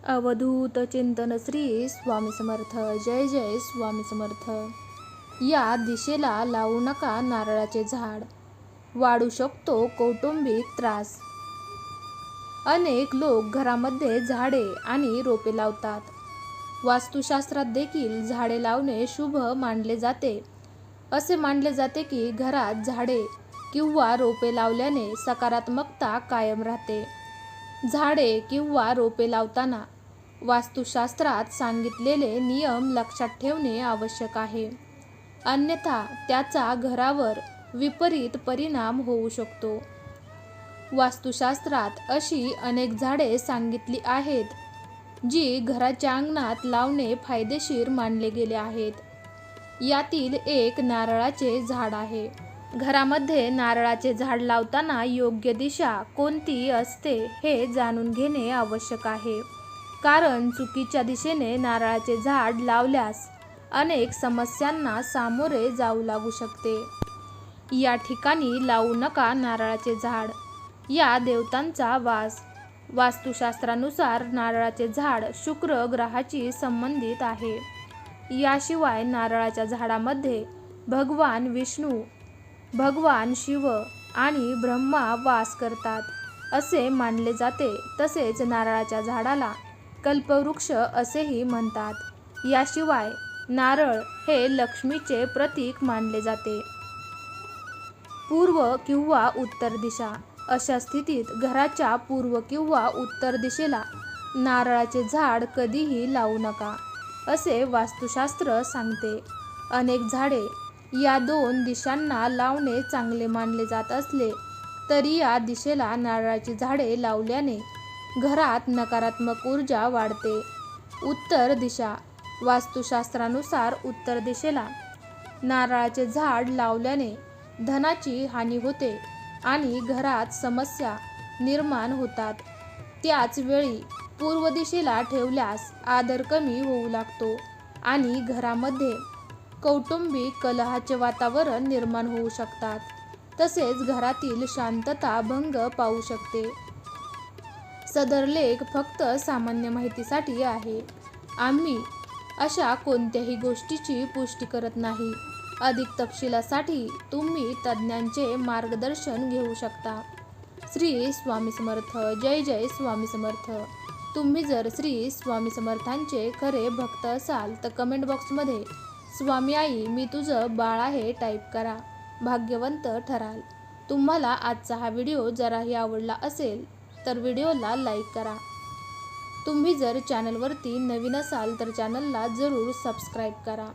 अवधूत चिंतन श्री स्वामी समर्थ. जय जय स्वामी समर्थ. या दिशेला लावू नका नारळाचे झाड, वाढू शकतो कौटुंबिक त्रास. अनेक लोक घरामध्ये झाडे आणि रोपे लावतात. वास्तुशास्त्रात देखील झाडे लावणे शुभ मानले जाते. असे मानले जाते की घरात झाडे किंवा रोपे लावल्याने सकारात्मकता कायम राहते. झाडे किंवा रोपे लावताना वास्तुशास्त्रात सांगितलेले नियम लक्षात ठेवणे आवश्यक आहे, अन्यथा त्याचा घरावर विपरीत परिणाम होऊ शकतो. वास्तुशास्त्रात अशी अनेक झाडे सांगितली आहेत, जी घराच्या अंगणात लावणे फायदेशीर मानले गेले आहेत. यातील एक नारळाचे झाड आहे. घरामध्ये नारळाचे झाड लावताना योग्य दिशा कोणती असते हे जाणून घेणे आवश्यक आहे, कारण चुकीच्या दिशेने नारळाचे झाड लावल्यास अनेक समस्यांना सामोरे जाऊ लागू शकते. या ठिकाणी लावू नका नारळाचे झाड. या देवतांचा वास. वास्तुशास्त्रानुसार नारळाचे झाड शुक्र ग्रहाशी संबंधित आहे. याशिवाय नारळाच्या झाडामध्ये भगवान विष्णू, भगवान शिव आणि ब्रह्मा वास करतात असे मानले जाते. तसेच नारळाच्या झाडाला कल्पवृक्ष असेही म्हणतात. याशिवाय नारळ हे लक्ष्मीचे प्रतीक मानले जाते. पूर्व किंवा उत्तर दिशा. अशा स्थितीत घराच्या पूर्व किंवा उत्तर दिशेला नारळाचे झाड कधीही लावू नका, असे वास्तुशास्त्र सांगते. अनेक झाडे या दोन दिशांना लावणे चांगले मानले जात असले तरी या दिशेला नारळाची झाडे लावल्याने घरात नकारात्मक ऊर्जा वाढते. उत्तर दिशा. वास्तुशास्त्रानुसार उत्तर दिशेला नारळाचे झाड लावल्याने धनाची हानी होते आणि घरात समस्या निर्माण होतात. त्याच वेळी पूर्व दिशेला ठेवल्यास आदर कमी होऊ लागतो आणि घरामध्ये कौटुंबिक कलहाचे वातावरण निर्माण होऊ शकतात. तसेच घरातील शांतता भंग पावू शकते. सदर लेख फक्त सामान्य माहितीसाठी आहे. आम्ही अशा कोणत्याही गोष्टीची पुष्टी करत नाही. अधिक तपशिलासाठी तुम्ही तज्ज्ञांचे मार्गदर्शन घेऊ शकता. श्री स्वामी समर्थ. जय जय स्वामी समर्थ. तुम्ही जर श्री स्वामी समर्थांचे खरे भक्त असाल तर कमेंट बॉक्समध्ये स्वामी आई मी तुझं बाळ आहे टाईप करा. भाग्यवंत ठराल. तुम्हाला आजचा हा व्हिडिओ जराही आवडला असेल तर व्हिडिओला लाईक करा. तुम्ही जर चॅनलवरती नवीन असाल तर चॅनलला जरूर सबस्क्राईब करा.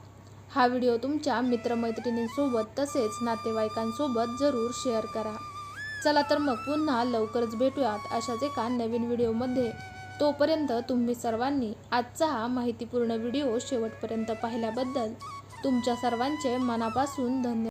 हा व्हिडिओ तुमच्या मित्रमैत्रिणींसोबत तसेच नातेवाईकांसोबत जरूर शेअर करा. चला तर मग पुन्हा लवकरच भेटूयात अशाच एका नवीन व्हिडिओमध्ये. तोपर्यंत तुम्ही सर्वांनी आजचा हा माहितीपूर्ण व्हिडिओ शेवटपर्यंत पाहिल्याबद्दल तुमच्या सर्वांचे मनापासून धन्यवाद.